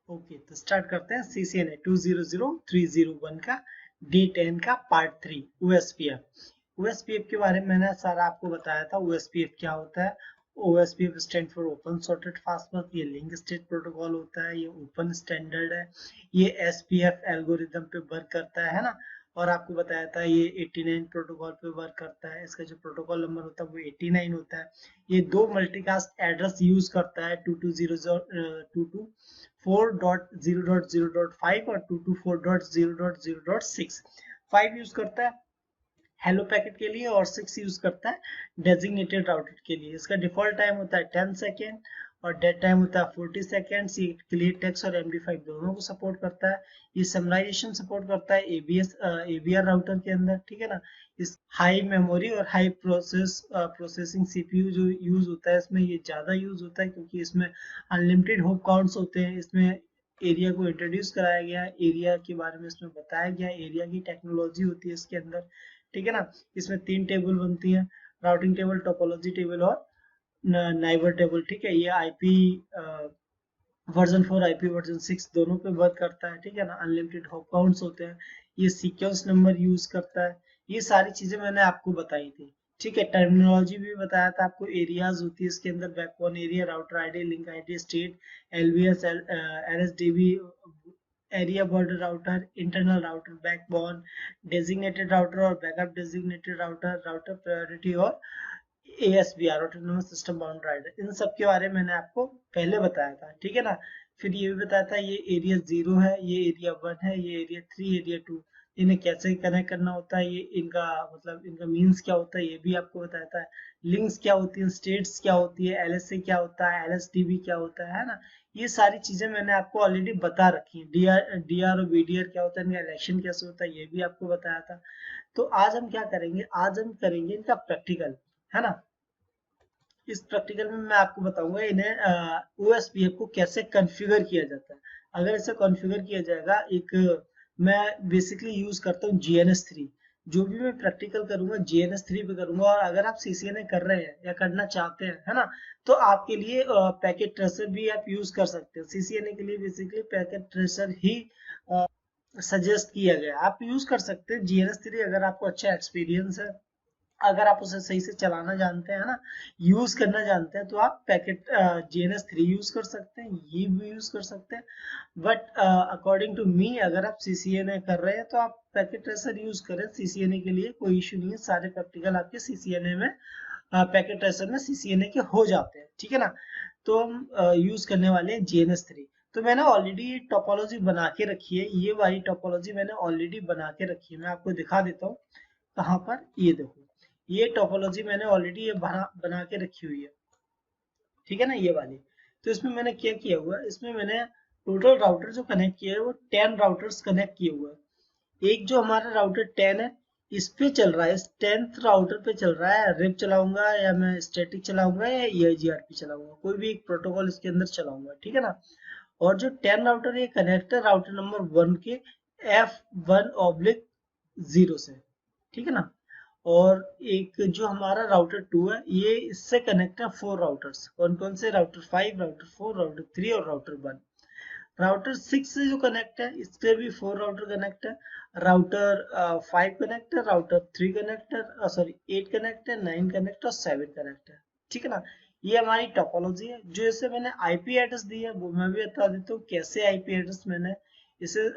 Okay, तो start करते हैं CCNA 200301 का D10 का पार्ट 3 OSPF। OSPF के बारे में मैंने सारा आपको बताया था। OSPF क्या होता है? OSPF stand for open sorted fastener. ये लिंक स्टेट प्रोटोकॉल होता है, ये ओपन स्टैंडर्ड है, ये SPF एल्गोरिदम पे वर्क करता है ना। और आपको बताया था ये 89 प्रोटोकॉल पे वर्क करता है। इसका जो प्रोटोकॉल नंबर होता है वो 89 होता है। ये दो मल्टीकास्ट एड्रेस यूज करता है, 2204.0.0.5 और 224.0.0.6। 5 यूज करता है हेलो पैकेट के लिए और 6 यूज करता है डेजिग्नेटेड राउटर के लिए। इसका डिफॉल्ट टाइम होता है 10 सेकेंड और डेड टाइम होता है 40 सेकेंड्स। ये क्लियर टेक्स्ट और MD5 दोनों को सपोर्ट करता है। ये समराइजेशन सपोर्ट करता है ABR राउटर के अंदर, ठीक है ना। इस हाई मेमोरी और हाई प्रोसेसिंग CPU जो यूज होता है इसमें, ये ज्यादा यूज होता है क्योंकि इसमें अनलिमिटेड होप काउंट्स होते हैं। इसमें एरिया को इंट्रोड्यूस कराया गया, एरिया के बारे में इसमें बताया गया, एरिया की टेक्नोलॉजी होती है इसके अंदर, ठीक है ना। इसमें 3 टेबल बनती हैं, राउटिंग टेबल, टोपोलॉजी टेबल और नाइबर टेबल, ठीक है। ये आईपी वर्जन 4 आईपी वर्जन 6 दोनों पे वर्क करता है, ठीक है ना। अनलिमिटेड हॉप काउंट्स होते हैं, ये सीक्वेंस नंबर यूज करता है। ये सारी चीजें मैंने आपको बताई थी, ठीक है। टर्मिनोलॉजी भी बताया था आपको। एरियाज होती है इसके अंदर, backbone area, router ID, link ID, state, LVS, LSDB, area border router, internal router, backbone, designated router और backup designated router, router priority और ASBR, autonomous system boundary router. इन सब के बारे में मैंने आपको पहले बताया था, ठीक है ना। फिर ये भी बताया था ये एरिया 0 है, ये एरिया 1 है, ये एरिया 3, एरिया 2, इन्हें कैसे कनेक्ट करना होता है, ये इनका मतलब इनका मीन्स क्या होता है ये भी आपको बताया था। लिंक्स क्या होती है, स्टेट्स क्या होती है, LSA क्या होता है, LSDB क्या होता है ना। ये सारी चीजें मैंने आपको ऑलरेडी बता रखी है। DR और BDR क्या होता है, इनका इलेक्शन कैसे होता है, ये भी आपको बताया था। तो आज हम क्या करेंगे, आज हम करेंगे इनका प्रैक्टिकल, है ना। इस प्रैक्टिकल में मैं आपको बताऊंगा इन्हें OSPF को कैसे कॉन्फ़िगर किया जाता है। अगर इसे कॉन्फ़िगर किया जाएगा, एक मैं बेसिकली यूज करता हूँ GNS3। जो भी मैं प्रैक्टिकल करूंगा GNS3 पे करूंगा। और अगर आप CCNA कर रहे हैं या करना चाहते हैं, है ना, तो आपके लिए पैकेट ट्रेसर भी आप यूज कर सकते हैं। CCNA के लिए बेसिकली पैकेट ट्रेसर ही सजेस्ट किया गया, आप यूज कर सकते हैं GNS3 अगर आपको अच्छा एक्सपीरियंस है, अगर आप उसे सही से चलाना जानते हैं ना, यूज करना जानते हैं, तो आप पैकेट GNS3 यूज कर सकते हैं, ये भी यूज कर सकते हैं। बट अकॉर्डिंग टू मी, अगर आप CCNA कर रहे हैं तो आप पैकेट ट्रेसर यूज करें। CCNA के लिए कोई इशू नहीं है, सारे प्रैक्टिकल आपके CCNA में, पैकेट ट्रेसर में CCNA के हो जाते हैं, ठीक है ना। तो हम यूज करने वाले हैं GNS3। तो मैंने ऑलरेडी टोपोलॉजी बना के रखी है, ये वाली टोपोलॉजी मैंने ऑलरेडी बना के रखी है। मैं आपको दिखा देता हूँ कहाँ पर, ये देखो, ये टोपोलॉजी मैंने ऑलरेडी ये बना के रखी हुई है, ठीक है ना, ये वाली। तो इसमें मैंने क्या किया हुआ है, इसमें मैंने टोटल राउटर जो कनेक्ट किया है वो 10 राउटर्स कनेक्ट किए हुए हैं। एक जो हमारा राउटर 10 है, इस पे चल रहा है, इस 10th राउटर पे चल रहा है रिप चलाऊंगा, या मैं स्टैटिक चलाऊंगा, या EIGRP चलाऊंगा, कोई भी एक प्रोटोकॉल इसके अंदर चलाऊंगा, ठीक है ना। और जो 10 राउटर ये कनेक्ट है राउटर नंबर 1 के F1/0 से, ठीक है ना। और एक जो हमारा राउटर 2 है, ये इससे कनेक्ट है 4 राउटर्स। कौन कौन से? राउटर 5, राउटर 4, राउटर 3 और राउटर 1। राउटर 6 से जो कनेक्ट है, इस पे भी 4 राउटर कनेक्ट है। राउटर 5 कनेक्ट है, राउटर 3 कनेक्ट है, सॉरी 8 कनेक्ट है, 9 कनेक्ट और 7 कनेक्ट है, ठीक है ना। ये हमारी टोपोलॉजी है। जो इसे मैंने IP एड्रेस दी है वो मैं भी बता देता हूँ कैसे IP एड्रेस मैंने इसे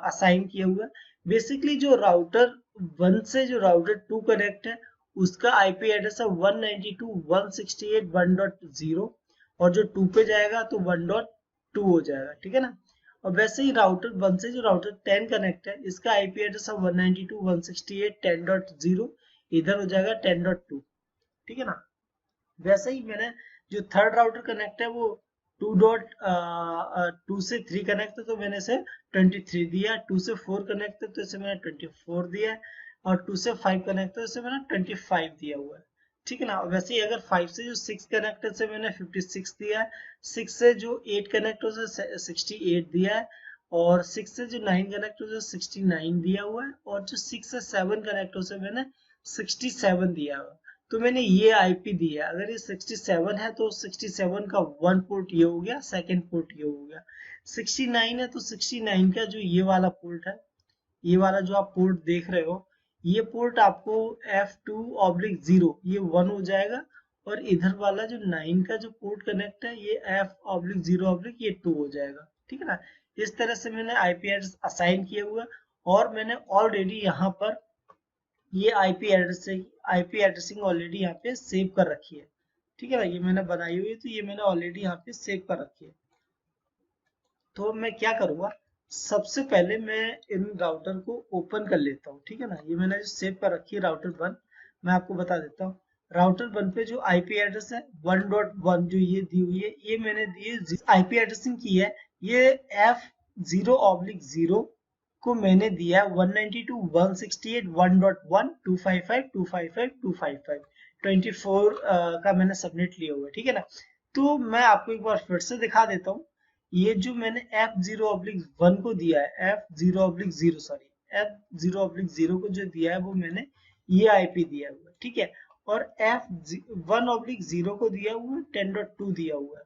असाइन किया हुआ है। बेसिकली जो राउटर 1 से जो राउटर 2 कनेक्ट है, उसका IP एड्रेस है 192.168.1.0, और जो 2 पे जाएगा तो 1.2 हो जाएगा, ठीक है ना। और वैसे ही राउटर 1 से जो राउटर 10 कनेक्ट है, इसका IP एड्रेस है 192.168.10.0, इधर हो जाएगा 10.2, ठीक है ना। वैसे ही मैंने जो थर्ड राउटर कनेक्ट है वो 2.2 से 3 कनेक्ट है, तो मैंने इसे 23 दिया। 2 से 4 कनेक्ट है तो इसे मैंने 24 दिया है। और 2 से 5 कनेक्ट है तो इसे मैंने 25 दिया हुआ है, ठीक है ना। वैसे ही अगर 5 से जो 6 कनेक्ट है, मैंने 56 दिया है। 6 से जो 8 कनेक्ट है उसे 68 दिया है। और 6 से जो 9 कनेक्ट है उसे 69 दिया हुआ है। और जो 6 से 7 कनेक्ट है उसे मैंने 67 दिया हुआ है। तो मैंने ये आईपी दी है। अगर ये 67 है तो 67 का 1 पोर्ट ये हो गया, सेकंड पोर्ट ये हो गया। 69 है तो 69 का जो ये वाला पोर्ट है, ये वाला जो आप पोर्ट देख रहे हो, ये पोर्ट आपको F2/0 ये 1 हो जाएगा, और इधर वाला जो 9 का जो पोर्ट कनेक्ट है ये F/0 ये 2 हो जाएगा। ठीक है ना। इस तरह से मैंने आईपी एड्रेस असाइन किया हुआ, और मैंने ऑलरेडी यहाँ पर ये आईपी एड्रेसिंग ऑलरेडी यहाँ पे सेव कर रखी है। ठीक है ना, ये मैंने बनाई हुई है, तो ये मैंने ऑलरेडी यहाँ पे सेव कर रखी है। तो मैं क्या करूँगा, सबसे पहले मैं इन राउटर को ओपन कर लेता हूँ। ठीक है ना, ये मैंने जो सेव कर रखी है राउटर 1, मैं आपको बता देता हूँ। राउटर 1 पे जो आईपी एड्रेस है 1.1 जो ये दी हुई है, ये मैंने दी आईपी एड्रेसिंग की है, ये F0/0 को मैंने दिया 192.168.1.1 255 का मैंने सबनेट लिया हुआ है। ठीक है ना। तो मैं आपको एक बार फिर से दिखा देता हूँ। ये जो मैंने F0/1 को दिया है, F0/0 को जो दिया है वो मैंने ये आईपी दिया हुआ है। ठीक है। और F1/0 को दिया हुआ है 10.2 दिया हुआ है,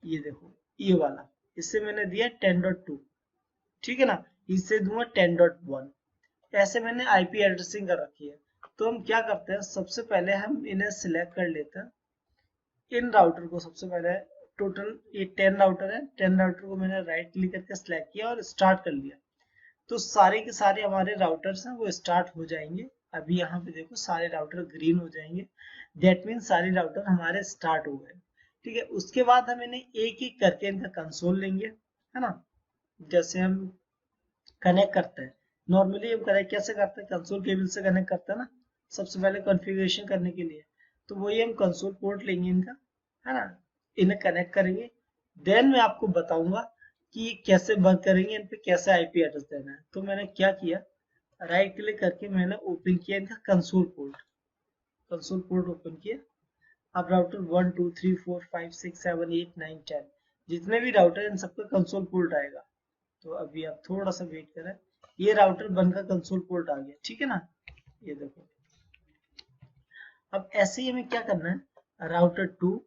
ये देखो ये वाला, इससे मैंने दिया 10.2। ठीक है ना, इससे दूंगा 10.1। ऐसे मैंने आईपी एड्रेसिंग कर रखी है। तो हम क्या करते हैं, सबसे पहले हम इन्हें सिलेक्ट कर लेते हैं, इन राउटर को। सबसे पहले टोटल ये 10 राउटर है, 10 राउटर को मैंने राइट क्लिक करके सिलेक्ट किया और स्टार्ट कर लिया। तो सारे के सारे हमारे राउटर्स हैं वो स्टार्ट हो जाएंगे। अभी यहाँ पे देखो सारे राउटर ग्रीन हो जाएंगे, दैट मीन सारे राउटर हमारे स्टार्ट हो गए। ठीक है। उसके बाद हम इन्हें एक एक करके इनका कंसोल लेंगे, है ना। जैसे हम कनेक्ट करते हैं, नॉर्मली हम कनेक्ट कैसे करते हैं, कंसोल केबल से कनेक्ट करते हैं ना, सबसे पहले कॉन्फ़िगरेशन करने के लिए। तो वही हम कंसोल पोर्ट लेंगे इनका, है ना, इन्हें कनेक्ट करेंगे। देन मैं आपको बताऊंगा कि कैसे वर्क करेंगे, इन पे कैसे आईपी एड्रेस देना है। तो मैंने क्या किया, राइट क्लिक करके मैंने ओपन किया इनका कंसोल पोर्ट ओपन किया। अब राउटर 1 2 3 4 5 6 7 8 9 10 जितने भी राउटर इन सबका कंसोल पोर्ट आएगा। तो अभी आप थोड़ा सा वेट करें, ये राउटर 1 का कंसोल पोर्ट आ गया। ठीक है ना, ये देखो। अब ऐसे ही हमें क्या करना है, राउटर 2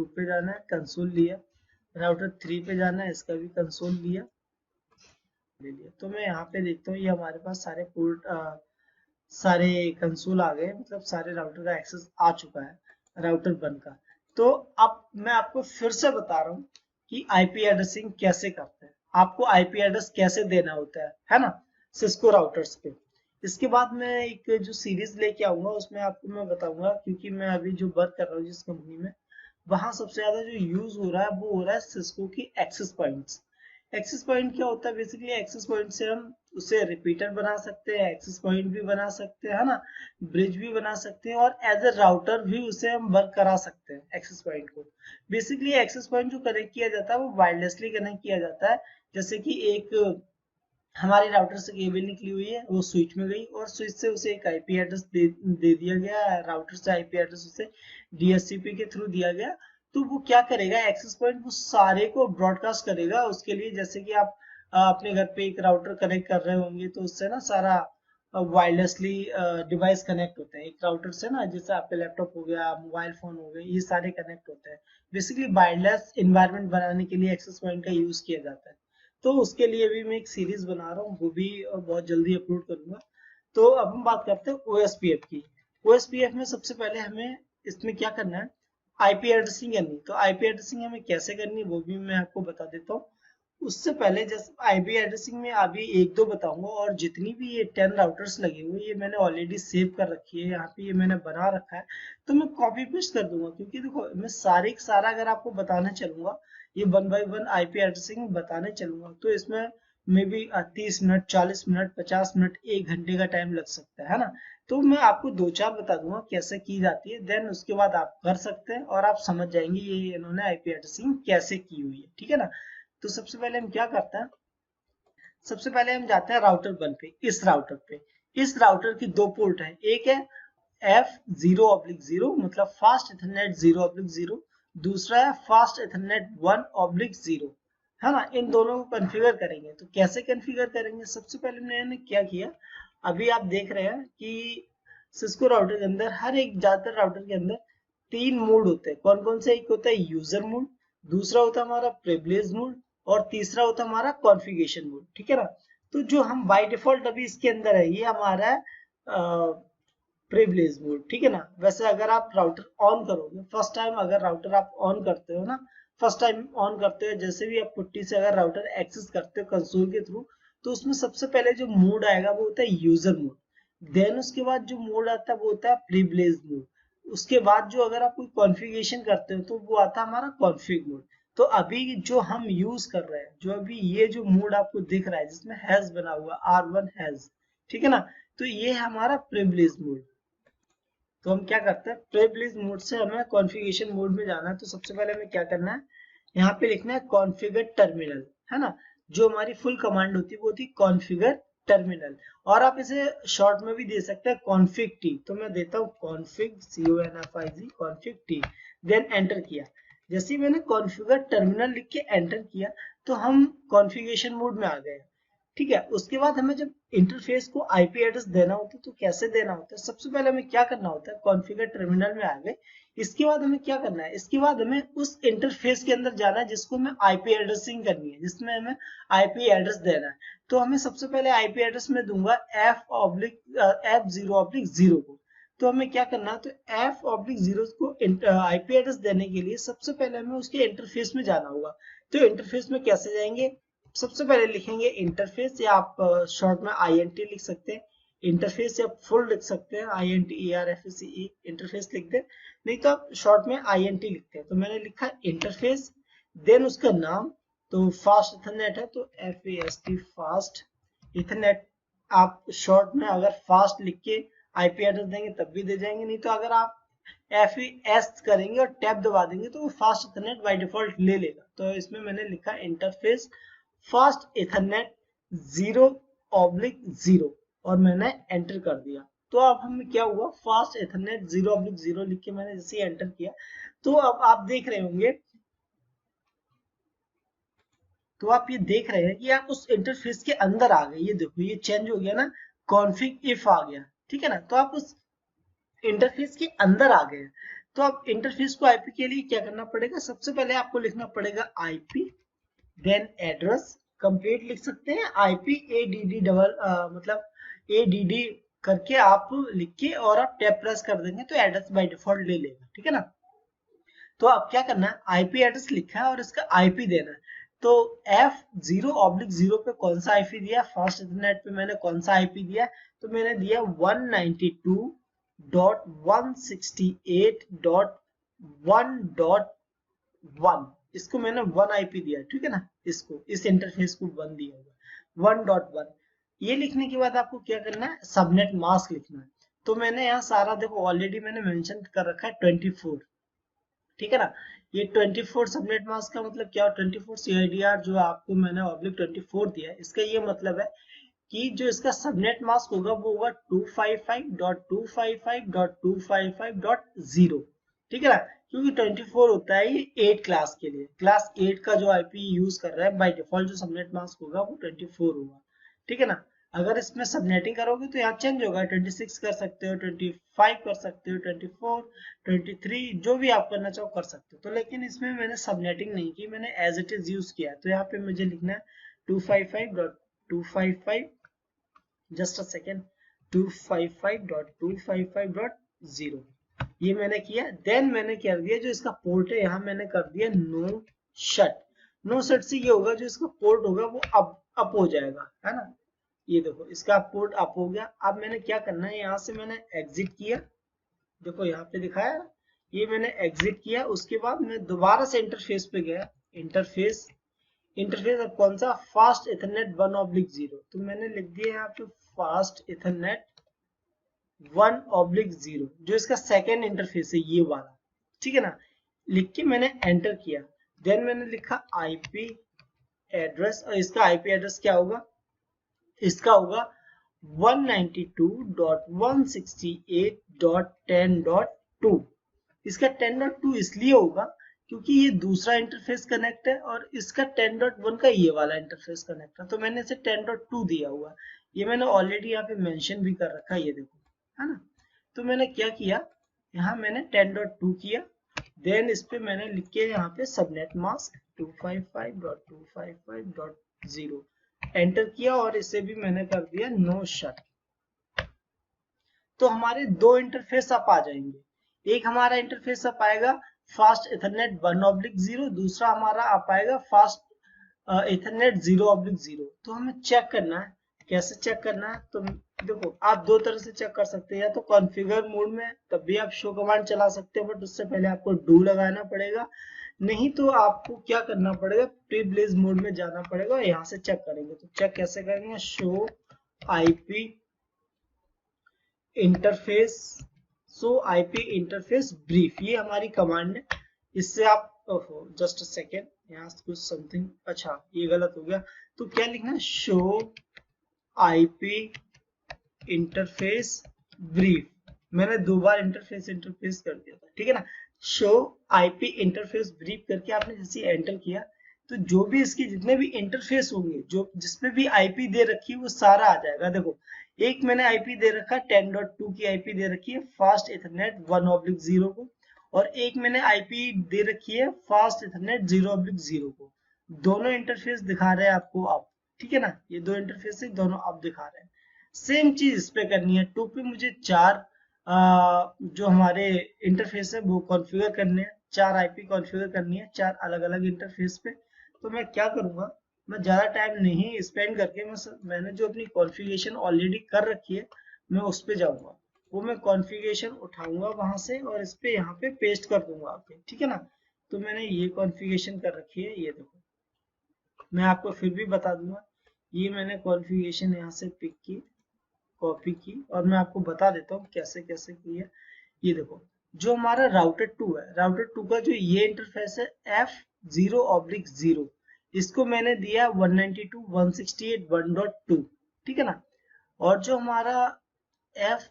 पे जाना है, कंसोल लिया। राउटर 3 पे जाना है, इसका भी कंसोल लिया, ले लिया। तो मैं यहाँ पे देखता हूँ ये हमारे पास सारे पोर्ट सारे कंसोल आ गए, मतलब सारे राउटर का एक्सेस आ चुका है राउटर 1 का। तो अब मैं आपको फिर से बता रहा हूँ कि आईपी एड्रेसिंग कैसे करते हैं, आपको आईपी एड्रेस कैसे देना होता है ना, सिस्को राउटर्स पे। इसके बाद मैं एक जो सीरीज लेके आऊंगा उसमें आपको मैं बताऊंगा, क्योंकि मैं अभी जो वर्क कर रहा हूँ जिस कंपनी में, वहां सबसे ज्यादा जो यूज हो रहा है वो हो रहा है सिस्को की एक्सेस पॉइंट्स। एक्सेस पॉइंट क्या होता है, बेसिकली एक्सेस पॉइंट से हम उसे रिपीटर बना सकते हैं, एक्सेस पॉइंट भी बना सकते हैं, है ना, ब्रिज भी बना सकते हैं, और एज ए राउटर भी उसे हम वर्क करा सकते हैं एक्सेस पॉइंट को। बेसिकली एक्सेस पॉइंट जो कनेक्ट किया जाता है वो वायरलेसली कनेक्ट किया जाता है। जैसे कि एक हमारे राउटर से केबल निकली हुई है, वो स्विच में गई और स्विच से उसे एक आईपी एड्रेस दे दिया गया, राउटर से आईपी एड्रेस उसे डीएचसीपी के थ्रू दिया गया। तो वो क्या करेगा, एक्सेस पॉइंट वो सारे को ब्रॉडकास्ट करेगा उसके लिए। जैसे कि आप अपने घर पे एक राउटर कनेक्ट कर रहे होंगे, तो उससे ना सारा वायरलेसली डिवाइस कनेक्ट होते हैं एक राउटर से ना, जैसे आपके लैपटॉप हो गया, मोबाइल फोन हो गए, ये सारे कनेक्ट होते हैं। बेसिकली वायरलेस एनवायरनमेंट बनाने के लिए एक्सेस पॉइंट का यूज किया जाता है। तो उसके लिए भी मैं एक सीरीज बना रहा हूँ, वो भी बहुत जल्दी अपलोड करूंगा। तो अब हम बात करते हैं ओएसपीएफ की। ओएसपीएफ में सबसे पहले हमें इसमें क्या करना है, आईपी एड्रेसिंग करनी। तो आईपी एड्रेसिंग हमें कैसे करनी है वो भी मैं आपको बता देता हूँ। उससे पहले जैसे आईपी एड्रेसिंग में अभी एक दो बताऊंगा, और जितनी भी ये 10 राउटर्स लगे हुए ये मैंने ऑलरेडी सेव कर रखी है, यहाँ पे ये मैंने बना रखा है। तो मैं कॉपी पेस्ट कर दूंगा, क्योंकि देखो मैं सारे का सारा अगर आपको बताना चलूंगा, ये 1 बाय 1 आईपी एड्रेसिंग बताने चलूंगा, तो इसमें may be 30 minute 40 minute 50 minute 1 घंटे का टाइम लग सकता है ना। तो मैं आपको दो चार बता दूंगा कैसे की जाती है, देन उसके बाद आप कर सकते हैं और आप समझ जाएंगे ये इन्होंने आईपी एड्रेसिंग कैसे की हुई है। ठीक है ना। तो सबसे पहले हम क्या करते हैं, सबसे पहले हम जाते हैं राउटर 1 पे। इस राउटर की दो पोर्ट है, एक है F0/0 मतलब फास्ट इथरनेट 0/0, दूसरा है फास्ट इथरनेट 1/0, है ना। इन दोनों को कॉन्फ़िगर करेंगे। तो कैसे कॉन्फ़िगर करेंगे, सबसे पहले मैंने क्या किया, अभी आप देख रहे हैं कि सिस्को राउटर के अंदर हर एक ज्यादातर राउटर के अंदर 3 मोड होते हैं। कौन कौन से? एक होता है यूजर मोड, दूसरा होता है हमारा प्रिविलेज मोड और तीसरा होता है हमारा कॉन्फ़िगरेशन मोड, ठीक है ना। तो जो हम बाय डिफॉल्ट अभी इसके अंदर है ये हमारा प्रिविलेज मोड, ठीक है ना। वैसे अगर आप राउटर ऑन करोगे फर्स्ट टाइम, अगर राउटर आप ऑन करते हो ना, फर्स्ट टाइम ऑन करते हो, जैसे भी आप पुट्टी से अगर राउटर एक्सेस करते हो कंसोल के थ्रू, तो उसमें सबसे पहले जो मोड आएगा वो होता है यूजर मोड। देन उसके बाद जो मोड आता है वो होता है प्रिविलेज मोड। उसके बाद जो अगर आप कोई कॉन्फ़िगरेशन करते हो तो वो आता है हमारा कॉन्फ़िग मोड। तो अभी जो हम यूज कर रहे हैं, जो अभी ये जो मोड आपको दिख रहा है जिसमें हैज बना हुआ R1 हैज, ठीक है ना, तो ये है हमारा प्रिविलेज मोड। तो हम क्या करते हैं, प्रिविलेज मोड से हमें कॉन्फ़िगरेशन मोड में जाना है। तो सबसे पहले हमें क्या करना है, यहाँ पे लिखना है कॉन्फ़िगर टर्मिनल, है ना। जो हमारी फुल कमांड होती है वो होती है कॉन्फ़िगर टर्मिनल, और आप इसे शॉर्ट में भी दे सकते हैं कॉन्फ़िग टी। तो मैं देता हूँ config CONFIG config t, then enter किया। जैसे ही मैंने कॉन्फ़िगर टर्मिनल लिख के एंटर किया तो हम कॉन्फ़िगरेशन मोड में आ गए, ठीक है। उसके बाद हमें जब इंटरफेस को आईपी एड्रेस देना होता है तो कैसे देना होता है, सबसे पहले हमें क्या करना होता है, कॉन्फ़िगर टर्मिनल में आ गए। इसके बाद हमें क्या करना है, इसके बाद हमें उस इंटरफेस के अंदर जाना है जिसको हमें आईपी एड्रेसिंग करनी है, जिसमें हमें आईपी एड्रेस देना है। तो हमें सबसे पहले आईपी एड्रेस में दूंगा F0/0 को। तो हमें क्या करना है, तो F/0 को आईपी एड्रेस देने के लिए सबसे पहले हमें उसके इंटरफेस में जाना होगा। तो इंटरफेस में कैसे जाएंगे, सबसे पहले लिखेंगे इंटरफेस, या आप शॉर्ट में INT लिख सकते हैं, इंटरफेस, या फुल लिख सकते हैं INTERFACE, इंटरफेस लिख दे, नहीं तो आप शॉर्ट में INT लिखते हैं। तो मैंने लिखा इंटरफेस, देन उसका नाम, तो फास्ट इथरनेट है तो FAST फास्ट इथरनेट। आप शॉर्ट में अगर फास्ट लिख के आईपी एड्रेस देंगे तब भी दे जाएंगे, नहीं तो अगर आप FAS करेंगे और टैब दबा देंगे तो वो फास्ट इथरनेट बाय डिफॉल्ट ले लेगा। तो इसमें मैंने लिखा इंटरफेस फास्ट इथरनेट 0/0 और मैंने एंटर कर दिया। तो अब हमें क्या हुआ, फास्ट इथरनेट 0/0 लिख के मैंने जैसे एंटर किया तो अब आप देख रहे होंगे, तो आप ये देख रहे हैं कि आप उस इंटरफेस के अंदर आ गए। ये देखो ये चेंज हो गया ना, कॉन्फिग इफ आ गया, ठीक है ना। तो आप उस इंटरफेस के अंदर आ गए। तो अब इंटरफेस को आईपी के लिए क्या करना पड़ेगा, सबसे पहले आपको लिखना पड़ेगा आईपी, देन एड्रेस, कंप्लीट लिख सकते हैं आईपी ADD डबल मतलब ADD करके आप लिख के और आप टैब प्रेस कर देंगे तो एड्रेस बाय डिफॉल्ट ले लेगा, ठीक है ना। तो अब क्या करना है, आईपी एड्रेस लिखा है और इसका आईपी देना है। तो F0/0 पे कौन सा आईपी दिया, फास्ट इंटरनेट पे मैंने कौन सा आईपी दिया, तो मैंने दिया 192.168.1.1, इसको मैंने 1 आईपी दिया, ठीक है ना। इसको इस इंटरफेस को 1 दिया हुआ 1.1। ये लिखने के बाद आपको क्या करना है, सबनेट मास्क लिखना है। तो मैंने यहाँ सारा देखो ऑलरेडी मैंने मेंशन कर रखा है 24, ठीक है ना। ये 24 सबनेट मास्क का मतलब क्या, 24 CIDR जो आपको मैंने /24 दिया है, इसका ये मतलब है कि जो इसका सबनेट मास्क होगा वो होगा 255.255.255.0, ठीक है ना। क्योंकि 24 होता है ये 8 क्लास के लिए, क्लास 8 का जो आईपी यूज कर रहा है बाय डिफॉल्ट जो सबनेट मास्क होगा वो 24 होगा, ठीक है ना। अगर इसमें सबनेटिंग करोगे तो यहाँ चेंज होगा, 26 कर सकते हो, 25 कर सकते हो, 24, 23, जो भी आप करना चाहो कर सकते हो। तो लेकिन इसमें मैंने सबनेटिंग नहीं की, मैंने एज इट इज यूज किया है। तो यहाँ पे मुझे लिखना है 255.255, जस्ट अ सेकेंड, 255.255.0, ये मैंने किया। देन मैंने क्या दिया, जो इसका पोर्ट है यहाँ मैंने कर दिया नो शट। नो शट से ये होगा जो इसका पोर्ट होगा वो अप हो जाएगा, है ना। ये देखो इसका पोर्ट अप हो गया। अब मैंने क्या करना है, यहाँ से मैंने एग्जिट किया, देखो यहाँ पे दिखाया, ये मैंने एग्जिट किया। उसके बाद मैं दोबारा से इंटरफेस पे गया, इंटरफेस अब कौन सा, फास्ट इथरनेट 1/0, तो मैंने लिख दिया यहाँ पे फास्ट इथरनेट 1/0, जो इसका सेकेंड इंटरफेस है ये वाला, ठीक है ना। लिख के मैंने एंटर किया, देन मैंने लिखा आईपी एड्रेस, और इसका आईपी एड्रेस क्या होगा, इसका होगा 192.168.10.2। इसका 10.2 इसलिए होगा क्योंकि ये दूसरा इंटरफेस कनेक्ट है और इसका 10.1 का ये वाला इंटरफेस कनेक्ट है, तो मैंने इसे 10.2 दिया हुआ। ये मैंने ऑलरेडी यहाँ पे मेंशन भी कर रखा है, ये देखो, है ना। तो मैंने क्या किया, यहाँ मैंने 10.2 किया, देन इस पे मैंने लिख के यहाँ पे सबनेट मास्क 255.255.0 एंटर किया और इसे भी मैंने कर दिया नो शट। तो हमारे दो इंटरफेस अप आ जाएंगे। एक हमारा इंटरफेस अप आएगा फास्ट इथरनेट 1/0, दूसरा हमारा अप आएगा फास्ट इथरनेट 0/0। तो हमें चेक करना है, कैसे चेक करना है, तो देखो आप दो तरह से चेक कर सकते हैं, या तो कॉन्फ़िगर मोड में तब भी आप शो कमांड चला सकते हो, बट उससे पहले आपको डू लगाना पड़ेगा, नहीं तो आपको क्या करना पड़ेगा, प्रिविलेज मोड में जाना पड़ेगा और यहाँ से चेक करेंगे। तो चेक कैसे करेंगे, शो आईपी इंटरफेस, सो आईपी इंटरफेस ब्रीफ, ये हमारी कमांड है। इससे आप जस्ट अ सेकेंड, यहाँ कुछ समथिंग, अच्छा ये गलत हो गया, तो क्या लिखना है, शो आईपी इंटरफेस ब्रीफ। मैंने दो बार इंटरफेस कर दिया था, ठीक है ना। शो आईपी इंटरफेस ब्रीफ करके आपने जैसे एंटर किया, तो जो भी इसके जितने भी इंटरफेस होंगे, जो जिसमें भी आईपी दे रखी है वो सारा आ जाएगा। देखो एक मैंने आईपी दे रखा है 10.2 की आईपी दे रखी है फास्ट इथरनेट 1/0 को, और एक मैंने आईपी दे रखी है फास्ट इथरनेट 0/0 को। दोनों इंटरफेस दिखा रहे हैं आपको अब, ठीक है ना, ये दो इंटरफेस है, दोनों अब दिखा रहे हैं। सेम चीज इस पे करनी है, टू पे मुझे चार जो हमारे इंटरफेस है वो कॉन्फ़िगर करने हैं, चार आईपी कॉन्फ़िगर करनी है, चार अलग अलग इंटरफेस पे। तो मैं क्या करूंगा, मैं ज्यादा टाइम नहीं स्पेंड करके मैंने जो अपनी कॉन्फ़िगरेशन ऑलरेडी कर रखी है मैं उस पे जाऊंगा, वो मैं कॉन्फ़िगरेशन उठाऊंगा वहां से और इस पे यहाँ पे पेस्ट कर दूंगा आपके, ठीक है ना। तो मैंने ये कॉन्फ़िगरेशन कर रखी है, ये देखो, मैं आपको फिर भी बता दूंगा, ये मैंने कॉन्फ़िगरेशन यहाँ से पिक की, कॉपी की, और मैं आपको बता देता हूँ कैसे कैसे की है। ये देखो, जो हमारा राउटर 2 है, राउटर 2 का जो ये इंटरफेस है F0/0, इसको मैंने दिया 192.168.1.2, ठीक है ना। और जो हमारा F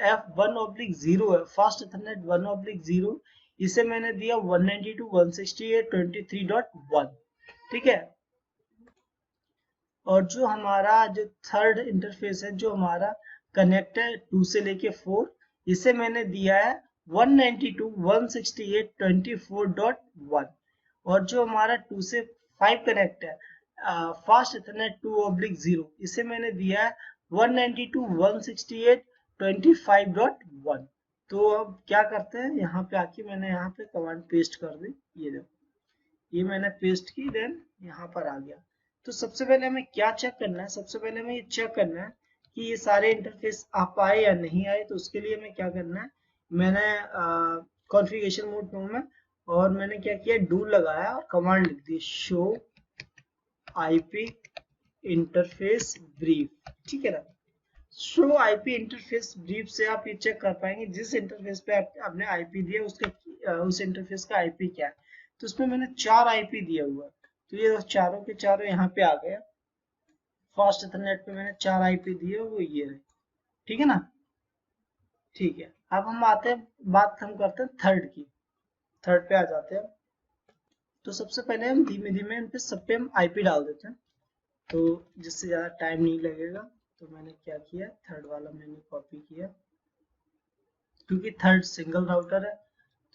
F1/0 है, फास्ट इथरनेट 1/0, इसे मैंने दिया 192.168.23.1, ठीक है। और जो हमारा जो थर्ड इंटरफेस है, जो हमारा कनेक्ट है 2 से लेके 4, इसे मैंने दिया है 192.168.24.1। और जो हमारा 2 से 5 कनेक्ट है फास्ट इथरनेट 2/0, इसे मैंने दिया है 192.168.25.1। तो अब क्या करते हैं, यहाँ पे आके मैंने यहाँ पे कमांड पेस्ट कर दी, ये देखो ये मैंने पेस्ट की, देन यहाँ पर आ गया। तो सबसे पहले हमें क्या चेक करना है, सबसे पहले हमें ये चेक करना है कि ये सारे इंटरफेस आप आए या नहीं आए। तो उसके लिए हमें क्या करना है, मैंने कॉन्फ़िगरेशन मोड पे हूँ मैं, और मैंने क्या किया, डू लगाया और कमांड लिख दी, शो आईपी इंटरफेस ब्रीफ, ठीक है ना। शो आईपी इंटरफेस ब्रीफ से आप ये चेक कर पाएंगे जिस इंटरफेस पे आपने आईपी दिया उसका उस इंटरफेस का आईपी क्या है। तो उसमें मैंने 4 आईपी दिया हुआ है, तो ये चारों के चारों यहाँ पे आ गया। फास्ट इथरनेट पे मैंने 4 आईपी दिए, वो ये रहे, ठीक है ना। ठीक है, अब हम आते हैं, बात हम करते हैं थर्ड की, थर्ड पे आ जाते हैं। तो सबसे पहले हम धीमे धीमे इन पे सब पे हम आईपी डाल देते हैं, तो जिससे ज्यादा टाइम नहीं लगेगा। तो मैंने क्या किया, थर्ड वाला मैंने कॉपी किया, क्योंकि थर्ड सिंगल राउटर है,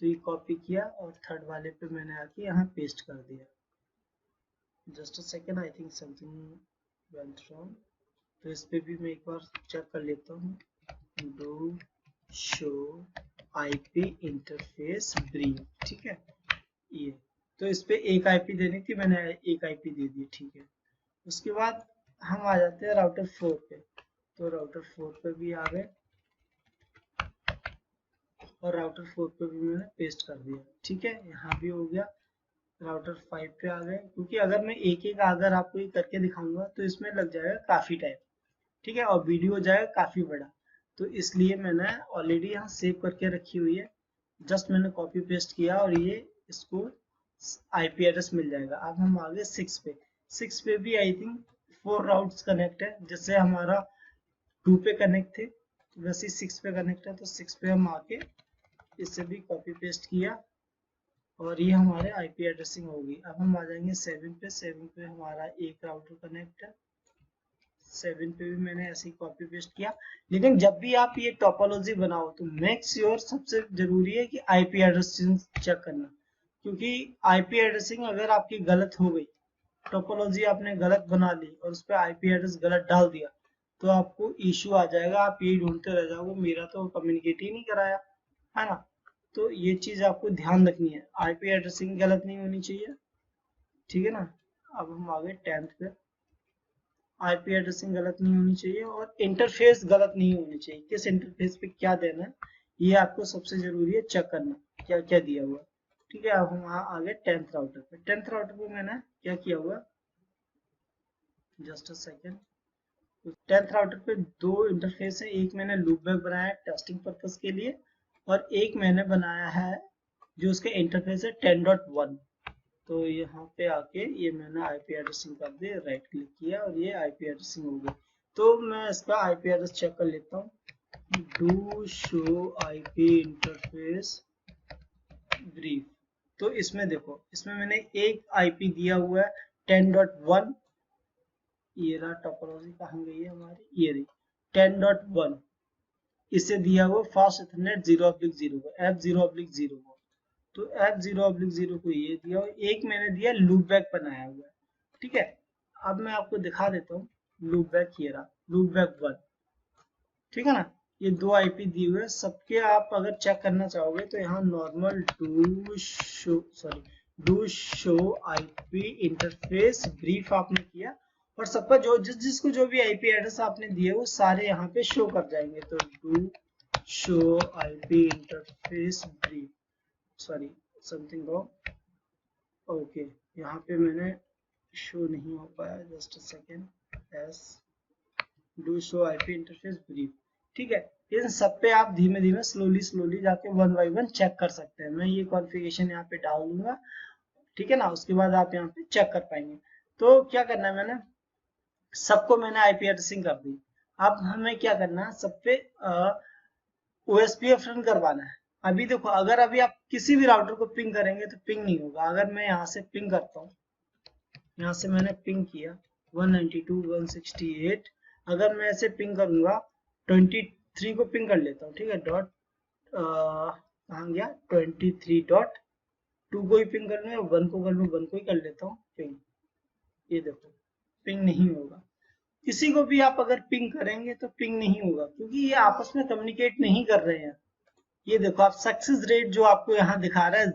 तो ये कॉपी किया और थर्ड वाले पे मैंने आके यहाँ पेस्ट कर दिया। Just a second, I think something went wrong. तो इस पे भी मैं एक बार चेक कर लेता हूँ, do show IP interface brief, ठीक है ये। तो इस पे एक आईपी देनी थी, मैंने एक आईपी दे दी, ठीक है। उसके बाद हम आ जाते हैं राउटर 4 पे। तो राउटर 4 पे भी आ गए और राउटर 4 पे भी मैंने पेस्ट कर दिया, ठीक है, यहाँ भी हो गया। राउटर 5 पे आ गए, क्योंकि अगर मैं एक एक अगर आपको ये करके दिखाऊंगा तो इसमें लग जाएगा काफी टाइम, ठीक है, और वीडियो हो जाएगा काफी बड़ा। तो इसलिए मैंने ऑलरेडी यहाँ सेव करके रखी हुई है, जस्ट मैंने कॉपी पेस्ट किया और ये इसको आईपी एड्रेस मिल जाएगा। अब हम आ गए 6 पे। 6 पे भी आई थिंक 4 राउट्स कनेक्ट है, जैसे हमारा 2 पे कनेक्ट थे वैसे 6 पे कनेक्ट है। तो 6 पे हम आके इसे भी कॉपी पेस्ट किया और ये हमारे आईपी एड्रेसिंग होगी। अब हम आ जाएंगे 7 पे। 7 पे हमारा एक राउटर कनेक्ट है, 7 पे भी मैंने ऐसे ही कॉपी पेस्ट किया। लेकिन जब भी आप ये टोपोलॉजी बनाओ तो मेक श्योर सबसे जरूरी है कि आईपी एड्रेसिंग चेक करना, क्योंकि आईपी एड्रेसिंग अगर आपकी गलत हो गई, टोपोलॉजी आपने गलत बना ली और उस पर आईपी एड्रेस गलत डाल दिया, तो आपको इश्यू आ जाएगा, आप यही ढूंढते रह जाओगे मेरा तो कम्युनिकेट ही नहीं कराया, है ना। तो ये चीज आपको ध्यान रखनी है, आईपी एड्रेसिंग गलत नहीं होनी चाहिए, ठीक है ना। अब हम आगे 10th पे, आईपी एड्रेसिंग गलत नहीं होनी चाहिए और इंटरफेस गलत नहीं होनी चाहिए। किस इंटरफेस पे क्या देना है ये आपको सबसे जरूरी है चेक करना, क्या क्या दिया हुआ। ठीक है, अब हम वहाँ आगे 10th राउटर पे। 10th राउटर पे मैंने क्या किया हुआ, जस्ट अ सेकेंड। तो 10th राउटर पे दो इंटरफेस है, एक मैंने लूपबैक बनाया है टेस्टिंग पर्पस के लिए और एक मैंने बनाया है जो उसका इंटरफेस है 10.1। तो यहाँ पे आके ये मैंने आईपी एड्रेसिंग कर दी, राइट क्लिक किया और ये आईपी एड्रेसिंग हो गई। तो मैं इसका आईपी एड्रेस चेक कर लेता हूँ, do show IP interface brief. तो इसमें देखो, इसमें मैंने एक आईपी दिया हुआ है 10.1, ये रहा टोपोलॉजी कहाँ गई है हमारी, ये रही 10.1, इसे दिया हुआ फास्ट इथरनेट 0/0 को, F0/0 को। तो F0/0 को ये दिया और एक मैंने दिया लूप बैक बनाया हुआ है, ठीक है। अब मैं आपको दिखा देता हूँ लूप बैक, ये रहा लूप बैक 1, ठीक है ना। ये दो आईपी दिए हुए सबके, आप अगर चेक करना चाहोगे तो यहाँ normal do show IP interface brief आपने किया और सबका जो जिसको जो भी आईपी एड्रेस आपने दिए वो सारे यहाँ पे शो कर जाएंगे। तो do show IP interface brief, sorry something wrong, okay यहाँ पे मैंने शो नहीं हो पाया, just a second, S do show IP interface brief, ठीक है। इन सब पे आप धीमे धीमे स्लोली जाके 1 बाय 1 चेक कर सकते हैं। मैं ये कॉन्फ़िगरेशन यहाँ पे डाल दूंगा, ठीक है ना, उसके बाद आप यहाँ पे चेक कर पाएंगे। तो क्या करना है, मैंने सबको मैंने आईपी एड्रेसिंग कर दी। अब हमें क्या करना है, सब पे ओएसपीएफ रन करवाना है। अभी देखो, अगर अभी आप किसी भी राउटर को पिंग करेंगे तो पिंग नहीं होगा। अगर मैं यहाँ से पिंग करता हूँ, यहाँ से मैंने पिंग किया 192.168, अगर मैं ऐसे पिंग करूंगा 23 को पिंग कर लेता हूँ, ठीक है, डॉट कहाँ गया 23.2 को ही पिंग कर लूँ या 1 को कर लूँ, 1 को ही कर लेता हूँ पिंग, ये देखो पिंग नहीं होगा। किसी को भी आप अगर पिंग करेंगे तो पिंग नहीं होगा, क्योंकि ये आपस में कम्युनिकेट नहीं कर रहे हैं। ये देखो आप सक्सेस रेट जो आपको यहाँ दिखा रहा है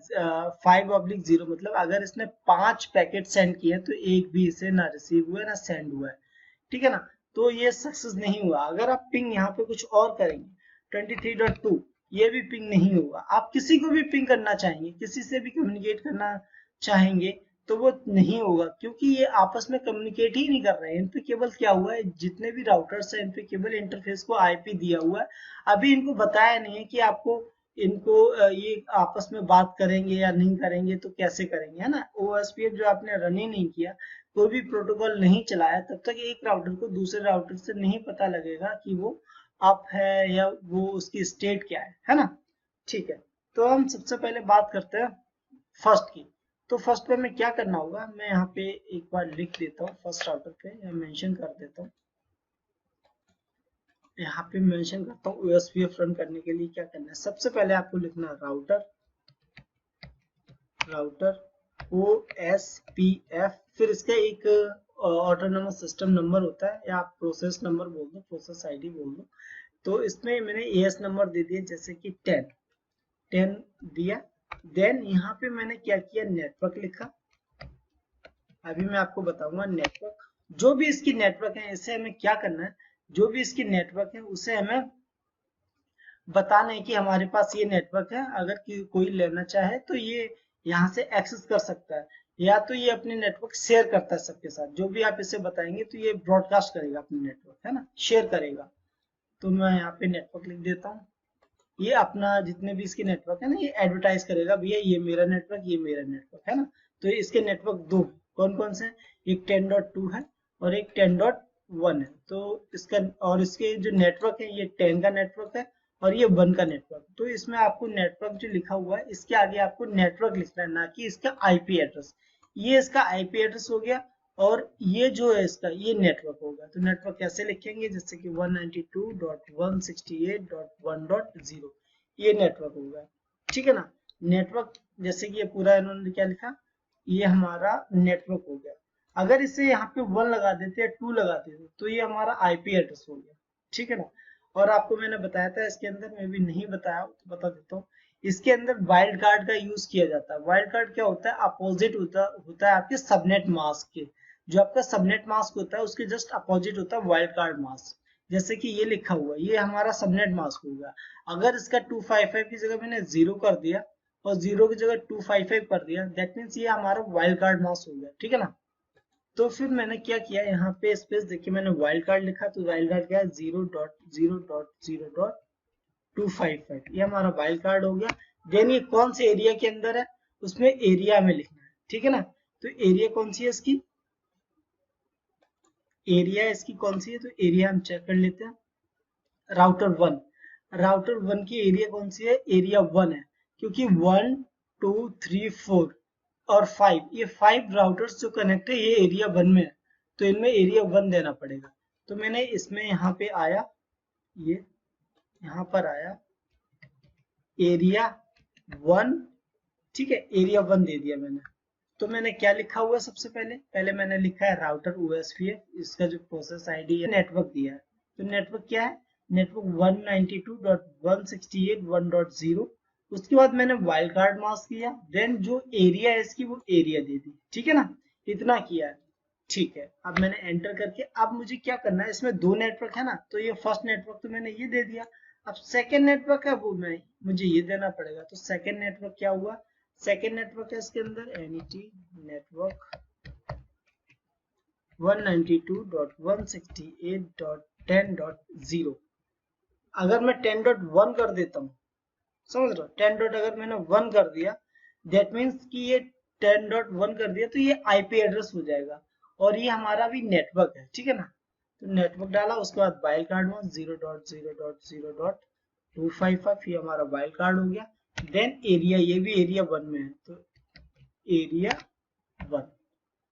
5/0, मतलब अगर इसने 5 पैकेट सेंड किए तो एक भी इसे ना रिसीव हुआ है ना सेंड हुआ है, ठीक है ना। तो ये सक्सेस नहीं हुआ। अगर आप पिंग यहाँ पे कुछ और करेंगे 23.2, ये भी पिंग नहीं होगा। आप किसी को भी पिंग करना चाहेंगे, किसी से भी कम्युनिकेट करना चाहेंगे तो वो नहीं होगा, क्योंकि ये आपस में कम्युनिकेट ही नहीं कर रहे हैं। इन पे केवल क्या हुआ है, जितने भी राउटर्स हैं इन पे केवल इंटरफेस को आईपी दिया हुआ है। अभी इनको बताया नहीं है कि आपको इनको ये आपस में बात करेंगे या नहीं करेंगे, तो कैसे करेंगे, है ना। ओएसपीएफ जो आपने रन ही नहीं किया, कोई भी प्रोटोकॉल नहीं चलाया, तब तक एक राउटर को दूसरे राउटर से नहीं पता लगेगा कि वो अप है या वो उसकी स्टेट क्या है ना। ठीक है, तो हम सबसे पहले बात करते हैं फर्स्ट की। तो फर्स्ट पे मैं क्या करना होगा, मैं यहाँ पे एक बार लिख देता हूँ फर्स्ट राउटर पे, या मेंशन कर देता हूँ, यहाँ पे मेंशन करता हूँ ओएसपीएफ रन करने के लिए क्या करना है। सबसे पहले आपको लिखना है राउटर ओएसपीएफ, फिर इसका एक ऑटोनोमस सिस्टम नंबर होता है, या आप प्रोसेस नंबर बोल दो, प्रोसेस आईडी बोल दो। तो इसमें मैंने एएस नंबर दे दिया, जैसे कि 10 दिया। देन यहाँ पे मैंने क्या किया, नेटवर्क लिखा। अभी मैं आपको बताऊंगा नेटवर्क, जो भी इसकी नेटवर्क है इसे हमें क्या करना है, जो भी इसकी नेटवर्क है उसे हमें बताना है कि हमारे पास ये नेटवर्क है, अगर कोई लेना चाहे तो ये यहाँ से एक्सेस कर सकता है, या तो ये अपने नेटवर्क शेयर करता है सबके साथ। जो भी आप इसे बताएंगे तो ये ब्रॉडकास्ट करेगा अपने नेटवर्क, है ना, शेयर करेगा। तो मैं यहाँ पे नेटवर्क लिख देता हूँ। ये अपना जितने भी इसके नेटवर्क है ना, ये एडवर्टाइज करेगा, भैया ये मेरा नेटवर्क, ये मेरा नेटवर्क, है ना। तो इसके नेटवर्क दो कौन कौन से, एक 10.2 है और एक 10.1 है। तो इसका और इसके जो नेटवर्क है, ये 10 का नेटवर्क है और ये 1 का नेटवर्क। तो इसमें आपको नेटवर्क जो लिखा हुआ है इसके आगे आपको नेटवर्क लिखना है, ना कि इसका आईपी एड्रेस। ये इसका आईपी एड्रेस हो गया और ये जो है इसका ये नेटवर्क होगा। तो नेटवर्क कैसे लिखेंगे, जैसे कि 192.168.1.0 ये नेटवर्क होगा, ठीक है ना। नेटवर्क जैसे कि ये पूरा इन्होंने क्या लिखा, ये हमारा नेटवर्क हो गया। अगर इसे यहाँ पे 1 लगा देते या 2 लगा देते तो ये हमारा आईपी एड्रेस हो गया, ठीक है ना। और आपको मैंने बताया था इसके अंदर, मैं भी नहीं बताया तो बता देता हूँ, इसके अंदर वाइल्ड कार्ड का यूज किया जाता है। वाइल्ड कार्ड क्या होता है, अपोजिट होता है आपके सबनेट मास्क के। जो आपका सबनेट मास्क होता है उसके जस्ट अपोजिट होता है वाइल्ड कार्ड मास्क। जैसे कि ये लिखा हुआ है, ये हमारा सबनेट मास्क होगा। अगर इसका 255 की जगह मैंने 0 कर दिया और 0 की जगह 255 कर दिया, दैट मीन्स ये हमारा वाइल्ड कार्ड मास्क हो गया, ठीक है ना। तो फिर मैंने क्या किया, यहाँ पे स्पेस देखिए मैंने वाइल्ड कार्ड लिखा, तो वाइल्ड कार्ड क्या है 0.0.0.255, ये हमारा वाइल्ड कार्ड हो गया। देन ये कौन से एरिया के अंदर है, उसमें एरिया में लिखना है, ठीक है ना। तो एरिया कौन सी है इसकी, एरिया इसकी कौन सी है, तो एरिया हम चेक कर लेते हैं। राउटर वन की एरिया कौन सी है, एरिया 1 है, क्योंकि 1 2 3 4 और 5, ये 5 राउटर्स जो कनेक्ट है ये एरिया 1 में है, तो इनमें एरिया 1 देना पड़ेगा। तो मैंने इसमें यहाँ पे आया, ये यहाँ पर आया एरिया 1, ठीक है, एरिया 1 दे दिया मैंने। तो मैंने क्या लिखा हुआ है, सबसे पहले मैंने लिखा है राउटर ओएसपीएफ, इसका जो प्रोसेस आईडी है, नेटवर्क दिया है। तो नेटवर्क क्या है, नेटवर्क 192.168.1.0। उसके बाद मैंने वाइल्ड कार्ड मास्क किया, देन जो एरिया है इसकी वो एरिया दे दी, ठीक है ना। इतना किया है, ठीक है। अब मैंने एंटर करके, अब मुझे क्या करना है, इसमें 2 नेटवर्क है ना, तो ये फर्स्ट नेटवर्क तो मैंने ये दे दिया। अब सेकेंड नेटवर्क है वो मुझे ये देना पड़ेगा। तो सेकेंड नेटवर्क क्या हुआ, सेकेंड नेटवर्क है इसके अंदर एनईटी नेटवर्क 192.168.10.0। अगर मैं 10.1 कर देता हूँ, समझ रहे हो, 10 डॉट अगर मैंने 1 कर दिया, दैट मीन्स कि ये 10.1 कर दिया तो ये आईपी एड्रेस हो जाएगा, और ये हमारा भी नेटवर्क है, ठीक है ना। तो नेटवर्क डाला, उसके बाद वाइल्ड कार्ड में 0.0.0.255, ये हमारा वाइल्ड कार्ड हो गया। देन एरिया, ये भी एरिया 1 में है, तो एरिया 1,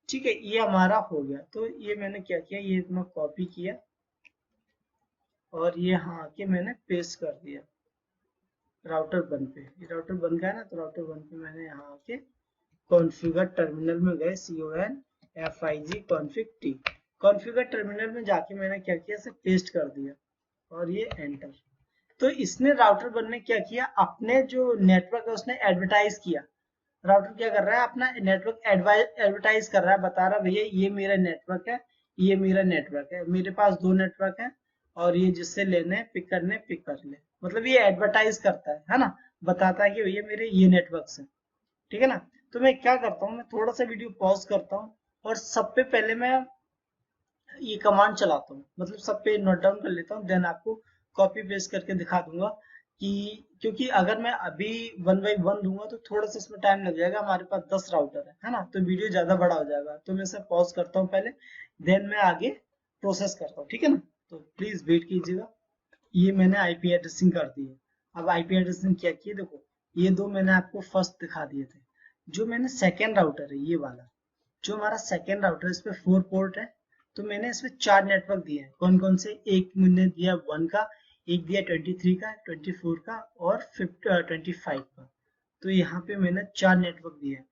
ठीक है, ये हमारा हो गया। तो ये मैंने क्या किया, ये मैं कॉपी किया और ये यहाँ आके मैंने पेस्ट कर दिया राउटर 1 पे। ये राउटर 1 का है ना, तो राउटर 1 पे मैंने यहाँ आके कॉन्फ़िगर टर्मिनल में गए, CONFIG config t, configure terminal में जाके मैंने क्या किया, इसे पेस्ट कर दिया और ये एंटर। तो इसने राउटर 1 ने क्या किया, अपने जो नेटवर्क है उसने एडवर्टाइज किया। राउटर क्या कर रहा है, अपना नेटवर्क एडवर्टाइज कर रहा है, बता रहा है भैया ये मेरा नेटवर्क है, ये मेरा नेटवर्क है, मेरे पास 2 नेटवर्क है, और ये जिससे लेने पिक करने पिक कर ले। मतलब ये एडवर्टाइज करता है ना, बताता है कि भैया मेरे ये नेटवर्क है, ठीक है ना। तो मैं क्या करता हूँ, मैं थोड़ा सा वीडियो पॉज करता हूँ और सब पे पहले मैं ये कमांड चलाता हूँ, मतलब सब पे नोट डाउन कर लेता हूँ, देन आपको कॉपी पेस्ट करके दिखा दूंगा। कि क्योंकि अगर मैं अभी 1 बाई 1 दूंगा तो थोड़ा सा इसमें टाइम लग जाएगा, हमारे पास 10 राउटर है ना, तो वीडियो ज्यादा बड़ा हो जाएगा। तो मैं इसे पॉज करता हूँ पहले, देन मैं आगे प्रोसेस करता हूँ, ठीक है ना। तो प्लीज वेट कीजिएगा। ये मैंने आईपी एड्रेसिंग कर दी है। अब आईपी एड्रेसिंग क्या की है, देखो ये 2 मैंने आपको फर्स्ट दिखा दिए थे। जो मैंने सेकेंड राउटर है ये वाला, जो हमारा सेकेंड राउटर है, इस पे 4 पोर्ट है, तो मैंने इसमें 4 नेटवर्क दिए हैं। कौन कौन से, एक मैंने दिया 1 का, एक दिया 23 का, 24 का और 25 का। तो यहाँ पे मैंने 4 नेटवर्क दिए हैं,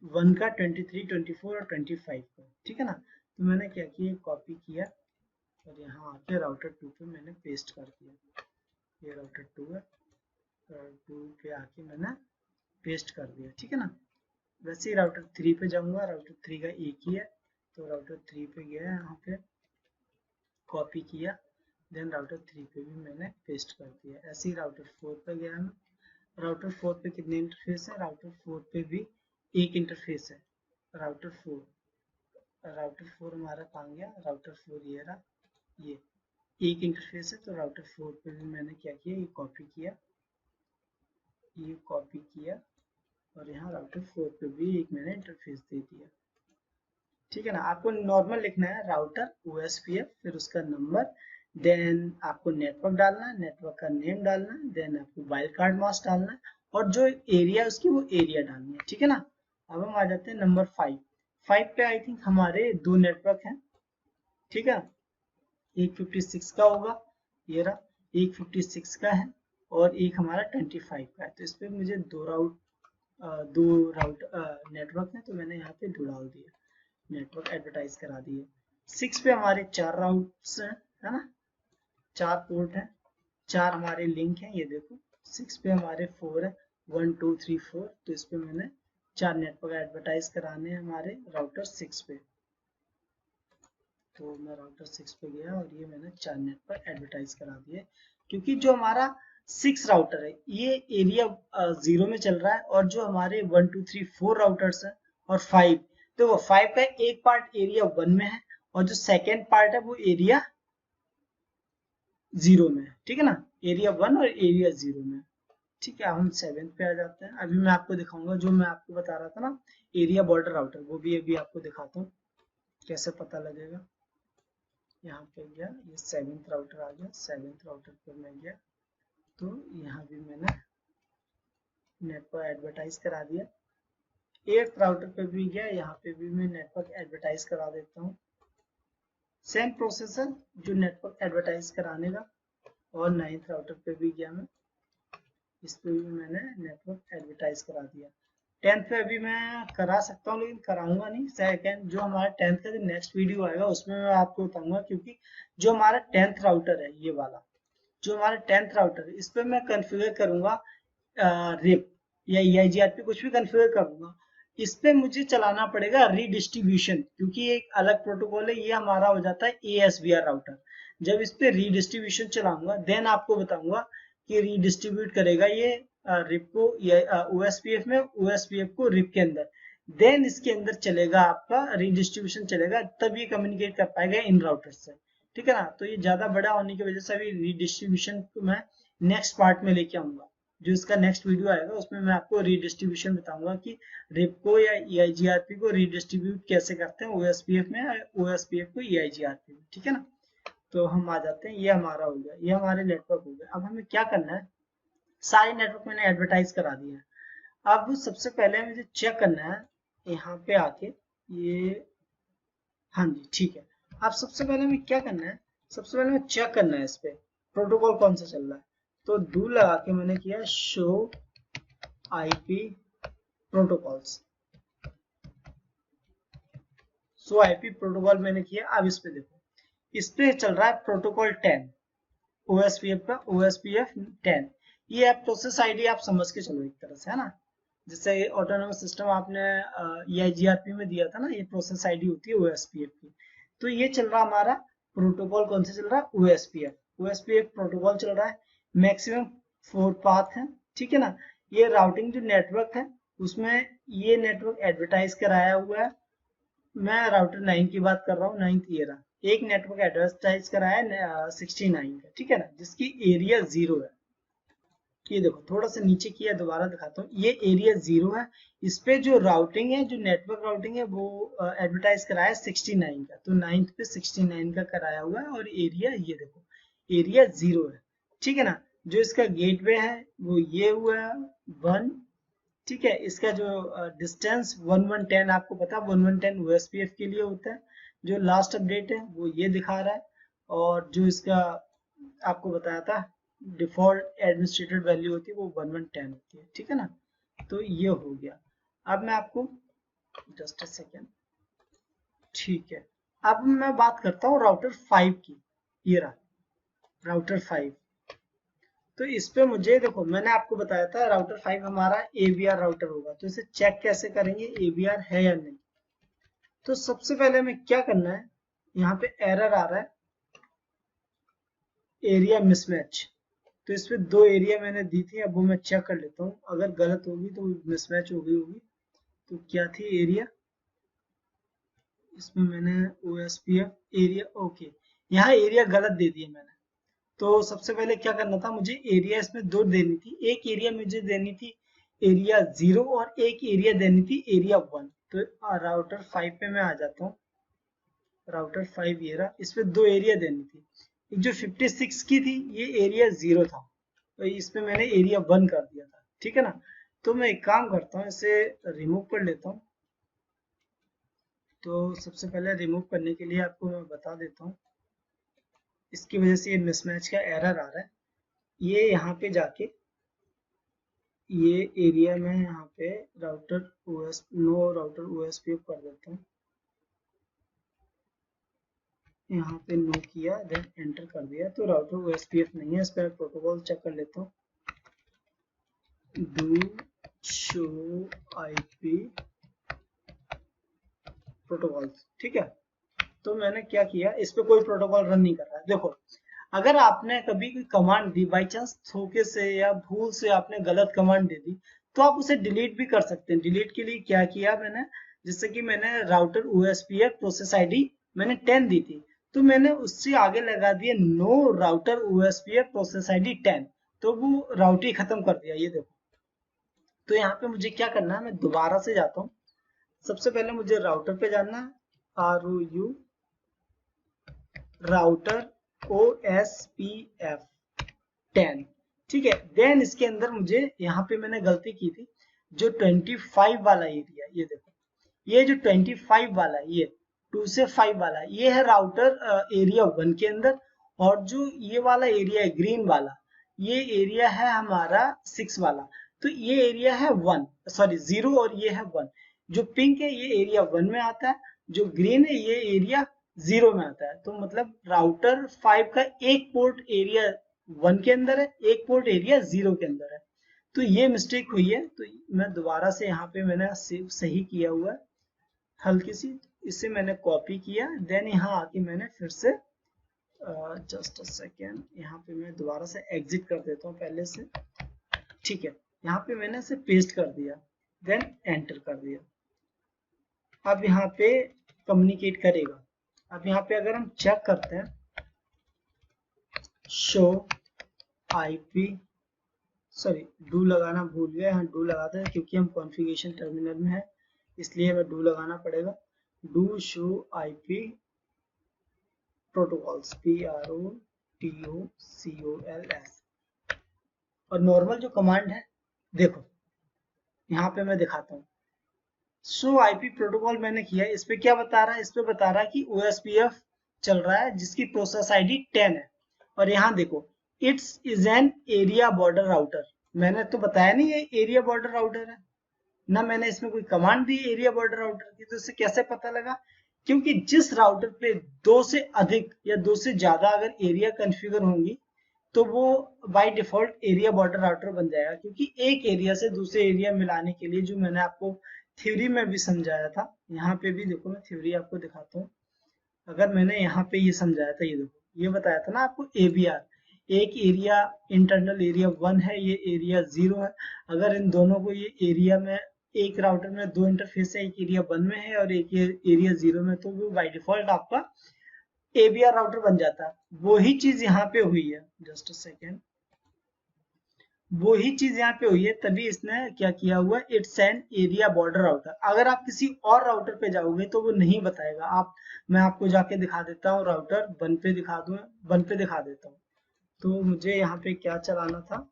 1 का, 23, 24 और 25 का, ठीक है ना। तो मैंने क्या किया, कॉपी किया और यहाँ आके राउटर 2 पे मैंने पेस्ट कर दिया। ये राउटर 2 है, राउटर 2 पे आके मैंने पेस्ट कर दिया, ठीक है ना। वैसे ही राउटर 3 पे जाऊंगा, राउटर 3 का एक ही है, तो राउटर 3 पे गया, यहाँ पे कॉपी किया, देन राउटर 3 पे भी मैंने पेस्ट कर दिया। ऐसे ही राउटर 4 पे गया मैं, राउटर 4 पे कितने इंटरफेस है, राउटर 4 पे भी एक इंटरफेस है। राउटर 4 हमारा कहाँ गया, राउटर 4 ये रहा, ये एक इंटरफेस है। तो राउटर 4 पे भी मैंने क्या किया, ये कॉपी किया और यहाँ राउटर 4 पे भी एक मैंने इंटरफेस दे दिया, ठीक है ना। आपको नॉर्मल लिखना है राउटर ओएसपीएफ, फिर उसका नंबर, देन आपको नेटवर्क डालना है, नेटवर्क का नेम डालना है, देन आपको वाइल्ड कार्ड मास्क डालना है, और जो एरिया उसकी वो एरिया डालनी है, ठीक है ना। अब हम आ जाते हैं नंबर 5। 5 पे आई थिंक हमारे 2 नेटवर्क हैं, ठीक है। एक 56 का होगा, ये रहा, एक 56 का है और एक हमारा 25 का है। तो इस पे मुझे दो राउट नेटवर्क है, तो मैंने यहाँ पे 2 डाल दिया, नेटवर्क एडवर्टाइज करा दिए। 6 पे हमारे 4 राउट्स हैं, है ना, 4 पोर्ट हैं, 4 हमारे लिंक हैं, ये देखो। 6 पे हमारे 4 है, 1 2 3 4, तो इस पे मैंने 4 नेटवर्क एडवर्टाइज कराने हैं हमारे राउटर 6 पे। तो मैं राउटर 6 पे गया और ये मैंने 4 नेटवर्क एडवर्टाइज करा दिए, क्योंकि जो हमारा 6 राउटर है ये एरिया 0 में चल रहा है, और जो हमारे 1 2 3 4 राउटर्स हैं और 5, तो वो 5 का एक पार्ट एरिया 1 में है और जो सेकेंड पार्ट है वो एरिया 0 में है, ठीक है ना, एरिया 1 और एरिया 0 में। ठीक है, हम 7 पे आ जाते हैं। अभी मैं आपको दिखाऊंगा जो मैं आपको बता रहा था ना, एरिया बॉर्डर राउटर, वो भी अभी आपको दिखाता हूँ कैसे पता लगेगा। यहाँ पे गया, ये 7th राउटर आ गया, 7th राउटर पर मैं गया, तो यहाँ भी मैंने नेटवर्क एडवर्टाइज करा दिया। 8th राउटर पे भी गया, यहाँ पे भी मैं नेटवर्क एडवर्टाइज करा देता हूँ। सेम प्रोसेस है जो नेटवर्क एडवर्टाइज कराने का। और 9th राउटर पे भी गया मैं, इस पे भी मैंने नेटवर्क एडवर्टाइज करा दिया। 10th पे अभी मैं करा सकता हूँ लेकिन कराऊंगा नहीं। सेकंड जो हमारा 10th का जो नेक्स्ट वीडियो आएगा उसमें मैं आपको बताऊंगा, क्योंकि जो हमारा 10th राउटर है, ये वाला जो हमारा 10th राउटर है, इस पे मैं कॉन्फ़िगर करूंगा रिप या EIGRP, कुछ भी कॉन्फ़िगर करूंगा। इस पे मुझे चलाना पड़ेगा रीडिस्ट्रीब्यूशन, क्योंकि एक अलग प्रोटोकॉल है, ये हमारा हो जाता है ASVR राउटर। जब इस पे रीडिस्ट्रीब्यूशन चलाऊंगा देन आपको बताऊंगा कि रीडिस्ट्रीब्यूट करेगा ये रिप को OSPF में, OSPF को रिप के अंदर, देन इसके अंदर चलेगा आपका रीडिस्ट्रीब्यूशन चलेगा, तब ये कम्युनिकेट कर पाएगा इन राउटर से, ठीक है ना। तो ये ज्यादा बड़ा होने की वजह से अभी रीडिस्ट्रीब्यूशन को मैं नेक्स्ट पार्ट में लेके आऊंगा, जो इसका नेक्स्ट वीडियो आएगा उसमें मैं आपको रीडिस्ट्रीब्यूशन बताऊंगा कि रिप को या EIGRP को रीडिस्ट्रीब्यूट कैसे करते हैं OSPF में, OSPF को EIGRP में, ठीक है ना। तो हम आ जाते हैं, ये हमारा हो गया, ये हमारे नेटवर्क हो गया। अब हमें क्या करना है, सारे नेटवर्क मैंने एडवर्टाइज करा दिए हैं। अब सबसे पहले मुझे चेक करना है यहाँ पे आके, ये हाँ जी ठीक है। अब सबसे पहले हमें क्या करना है, सबसे पहले हमें चेक करना है इस पे प्रोटोकॉल कौन सा चल रहा है। तो दूर लगा के मैंने किया शो IP प्रोटोकॉल्स, सो IP प्रोटोकॉल मैंने किया। अब इस पे देखो, इस पे चल रहा है प्रोटोकॉल 10 OSPF का, OSPF 10। ये आप प्रोसेस आईडी आप समझ के चलो एक तरह से, है ना, जैसे ऑटोनोमस सिस्टम आपने EIGRP में दिया था ना, ये प्रोसेस आईडी होती है OSPF की। तो ये चल रहा हमारा प्रोटोकॉल कौन सा चल रहा है, OSPF प्रोटोकॉल चल रहा है। मैक्सिमम 4 पाथ है, ठीक है ना। ये राउटिंग जो नेटवर्क है उसमें ये नेटवर्क एडवर्टाइज कराया हुआ है। मैं राउटर 9 की बात कर रहा हूँ, 9th ये रहा। एक नेटवर्क एडवर्टाइज कराया है 69 का, ठीक है ना, जिसकी एरिया 0 है। ये देखो थोड़ा सा नीचे किया, दोबारा दिखाता हूँ, ये एरिया 0 है। इस पे जो राउटिंग है, जो नेटवर्क राउटिंग है, वो एडवर्टाइज कराया 69 का, तो 9th पे 69 का कराया हुआ है। और एरिया ये देखो, एरिया 0 है, ठीक है ना। जो इसका गेटवे है वो ये हुआ 1, ठीक है। इसका जो डिस्टेंस 1110, आपको पता है 1110 OSPF के लिए होता है। जो लास्ट अपडेट है वो ये दिखा रहा है, और जो इसका आपको बताया था डिफॉल्ट एडमिनिस्ट्रेटेड वैल्यू होती है वो 1110 होती है, ठीक है ना। तो ये हो गया। अब मैं आपको जस्ट अ सेकेंड, ठीक है। अब मैं बात करता हूँ राउटर 5 की, ये रहा राउटर 5। तो इस पे मुझे देखो, मैंने आपको बताया था राउटर 5 हमारा AVR राउटर होगा, तो इसे चेक कैसे करेंगे AVR है या नहीं। तो सबसे पहले हमें क्या करना है, यहाँ पे एरर आ रहा है एरिया मिसमैच। तो इस पे 2 एरिया मैंने दी थी, अब वो मैं चेक कर लेता हूँ, अगर गलत होगी तो मिसमैच हो गई होगी। तो क्या थी एरिया, इसमें मैंने OSPF एरिया, ओके, यहाँ एरिया गलत दे दिया मैंने। तो सबसे पहले क्या करना था, मुझे एरिया इसमें 2 देनी थी। एक एरिया मुझे देनी थी एरिया 0 और एक एरिया देनी थी एरिया 1। तो राउटर 5 पे मैं आ जाता हूँ, राउटर 5 ये रहा, इस पे 2 एरिया देनी थी। एक जो 56 की थी ये एरिया 0 था, तो इस पे मैंने एरिया 1 कर दिया था, ठीक है ना। तो मैं एक काम करता हूँ, इसे रिमूव कर लेता हूँ। तो सबसे पहले रिमूव करने के लिए आपको मैं बता देता हूँ, इसकी वजह से ये मिसमैच का एरर आ रहा है। ये यहाँ पे जाके ये एरिया में यहाँ पे router OS no router OSPF कर देता हूँ, यहाँ पे नो किया, देन एंटर कर दिया, तो राउटर ओएसपीएफ नहीं है। इस पर प्रोटोकॉल चेक कर लेता हूँ, डू शो आईपी प्रोटोकॉल, ठीक है। तो मैंने क्या किया, इस पे कोई प्रोटोकॉल रन नहीं कर रहा है। देखो, अगर आपने कभी कोई कमांड दी, बाई चांस धोखे से या भूल से आपने गलत कमांड दे दी, तो आप उसे डिलीट भी कर सकते हैं। डिलीट के लिए क्या किया मैंने, जैसे कि मैंने राउटर ओएसपीएफ प्रोसेस आईडी मैंने 10 दी थी, तो मैंने उससे आगे लगा दिया no router OSPF process ID 10, तो वो राउट ही खत्म कर दिया। ये देखो, तो यहाँ पे मुझे क्या करना है, मैं दोबारा से जाता हूँ। सबसे पहले मुझे राउटर पे जाना है, ROU राउटर OSPF 10, ठीक है। देन इसके अंदर मुझे यहाँ पे मैंने गलती की थी, जो 25 वाला एरिया, ये देखो, ये जो 25 वाला, ये 2 से 5 वाला, ये है राउटर एरिया 1 के अंदर। और जो ये वाला एरिया है ग्रीन वाला, ये एरिया है हमारा 6 वाला। तो ये एरिया है 0 और ये है 1। जो पिंक है ये एरिया 1 में आता है, जो ग्रीन है ये एरिया 0 में आता है। तो मतलब राउटर 5 का एक पोर्ट एरिया 1 के अंदर है, एक पोर्ट एरिया 0 के अंदर है। तो ये मिस्टेक हुई है, तो मैं दोबारा से यहाँ पे मैंने सही किया हुआ है हल्की सी, इसे मैंने कॉपी किया। देन यहाँ आके मैंने फिर से जस्ट अ सेकेंड, यहाँ पे मैं दोबारा से एग्जिट कर देता हूँ पहले से, ठीक है। यहाँ पे मैंने इसे पेस्ट कर दिया, देन एंटर कर दिया। अब यहाँ पे कम्युनिकेट करेगा। अब यहाँ पे अगर हम चेक करते हैं, शो आईपी, सॉरी डू लगाना भूल गया, यहाँ डू लगाते हैं क्योंकि हम कॉन्फ़िगरेशन टर्मिनल में है, इसलिए हमें डू लगाना पड़ेगा। Do show IP protocols, PROTOCOLS। और नॉर्मल जो कमांड है, देखो यहाँ पे मैं दिखाता हूँ, शो आईपी प्रोटोकॉल मैंने किया। इस पे क्या बता रहा है, इस पे बता रहा है कि OSPF चल रहा है जिसकी प्रोसेस आईडी 10 है। और यहाँ देखो, it's is an area border router. मैंने तो बताया नहीं ये एरिया बॉर्डर राउटर है, ना मैंने इसमें कोई command the area border router की। तो इससे कैसे पता लगा, क्योंकि जिस राउटर पे 2 से अधिक या 2 से ज्यादा अगर एरिया कॉन्फ़िगर होंगी, तो वो by default area border router बन जाएगा। क्योंकि एक एरिया से दूसरे एरिया मिलाने के लिए, जो मैंने आपको थ्योरी में भी समझाया था, यहाँ पे भी देखो मैं थ्योरी आपको दिखाता हूँ। अगर मैंने यहाँ पे ये समझाया था, ये देखो, ये बताया था ना आपको ABR, एक एरिया इंटरनल एरिया 1 है, ये एरिया 0 है। अगर इन दोनों को ये एरिया में, एक राउटर में 2 इंटरफेस है, एक एरिया 1 में है और एक एरिया 0 में, तो वो बाय डिफॉल्ट आपका ABR राउटर बन जाता है। वही चीज यहाँ पे हुई है, जस्ट अ सेकेंड, वही चीज यहाँ पे हुई है, तभी इसने क्या किया हुआ, it's an area border router. अगर आप किसी और राउटर पे जाओगे तो वो नहीं बताएगा। मैं आपको जाके दिखा देता हूँ, राउटर 1 पे दिखा दूं, 1 पे दिखा देता हूँ। तो मुझे यहाँ पे क्या चलाना था,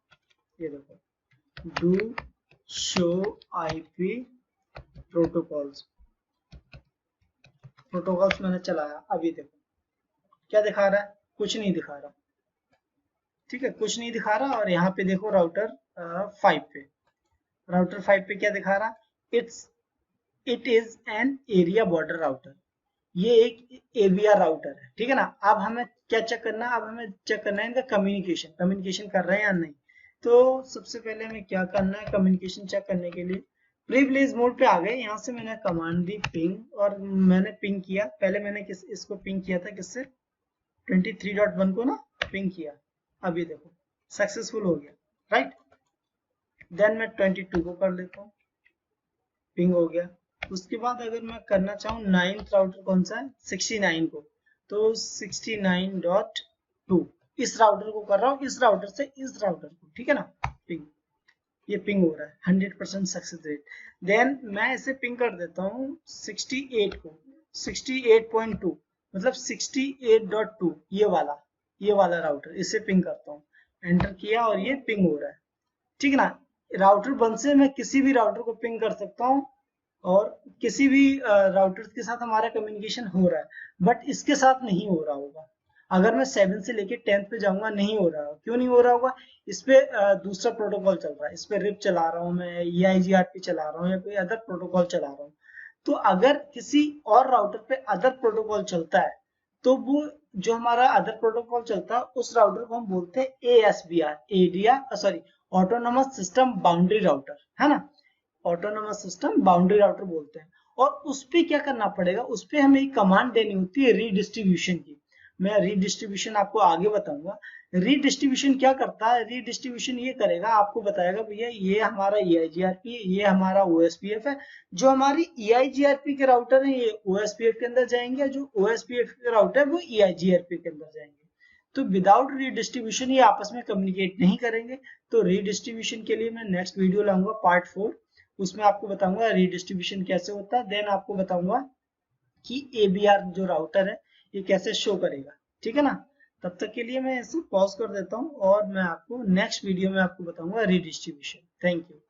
ये देखो, डू शो आईपी प्रोटोकॉल्स मैंने चलाया। अभी देखो क्या दिखा रहा है, कुछ नहीं दिखा रहा, ठीक है, कुछ नहीं दिखा रहा। और यहाँ पे देखो राउटर 5 पे, राउटर 5 पे क्या दिखा रहा, it is an area border router. ये एक ABR राउटर है, ठीक है ना। अब हमें क्या चेक करना है, अब हमें चेक करना है इनका कम्युनिकेशन कर रहे हैं या नहीं। तो सबसे पहले हमें क्या करना है, कम्युनिकेशन चेक करने के लिए प्रिविलेज मोड पे आ गए। यहाँ से मैंने कमांड दी पिंग, और मैंने पिंग किया। पहले मैंने इसको पिंग किया था, किससे, 23.1 को ना पिंग किया। अभी देखो सक्सेसफुल हो गया, राइट। देन मैं 22 को कर लेता हूँ, पिंग हो गया। उसके बाद अगर मैं करना चाहूँ 9th राउटर कौन सा है, 69 को, तो 69.2 इस राउटर को कर रहा हूँ, इस राउटर से इस राउटर को, ठीक है ना। पिंग, ये पिंग हो रहा है 100% सक्सेस रेट। देन मैं इसे पिंग कर देता हूँ 68 को, 68.2 मतलब 68.2, ये वाला राउटर, इसे पिंग करता हूँ। एंटर किया और ये पिंग हो रहा है, ठीक है ना। राउटर 1 से मैं किसी भी राउटर को पिंग कर सकता हूँ, और किसी भी राउटर्स के साथ हमारा कम्युनिकेशन हो रहा है, बट इसके साथ नहीं हो रहा होगा। अगर मैं 7 से लेके 10th पे जाऊंगा, नहीं हो रहा। क्यों नहीं हो रहा होगा? इस पे दूसरा प्रोटोकॉल चल रहा है, इस पे रिप चला रहा हूँ मैं, EIGRP चला रहा हूँ या कोई अदर प्रोटोकॉल चला रहा हूँ। तो अगर किसी और राउटर पे अदर प्रोटोकॉल चलता है, तो वो जो हमारा अदर प्रोटोकॉल चलता है उस राउटर को हम बोलते हैं ASBR, ADR sorry, autonomous system boundary router, है ना। ऑटोनोमस सिस्टम बाउंड्री राउटर बोलते हैं। और उस पे क्या करना पड़ेगा, उस पे हमें एक कमांड देनी होती है रीडिस्ट्रीब्यूशन की। मैं रीडिस्ट्रीब्यूशन आपको आगे बताऊंगा। रीडिस्ट्रीब्यूशन क्या करता है? रीडिस्ट्रीब्यूशन ये करेगा, आपको बताएगा भैया ये हमारा EIGRP, ये हमारा OSPF है। जो हमारी EIGRP के राउटर है ये OSPF के अंदर जाएंगे, जो OSPF के राउटर है वो EIGRP के अंदर जाएंगे। तो विदाउट रीडिस्ट्रीब्यूशन ये आपस में कम्युनिकेट नहीं करेंगे। तो रीडिस्ट्रीब्यूशन के लिए मैं नेक्स्ट वीडियो लाऊंगा, पार्ट 4। उसमें आपको बताऊंगा रीडिस्ट्रीब्यूशन कैसे होता है। देन आपको बताऊंगा कि ABR जो राउटर है ये कैसे शो करेगा, ठीक है ना। तब तक के लिए मैं इसे पॉज कर देता हूँ और मैं आपको नेक्स्ट वीडियो में आपको बताऊंगा रीडिस्ट्रीब्यूशन। Thank you.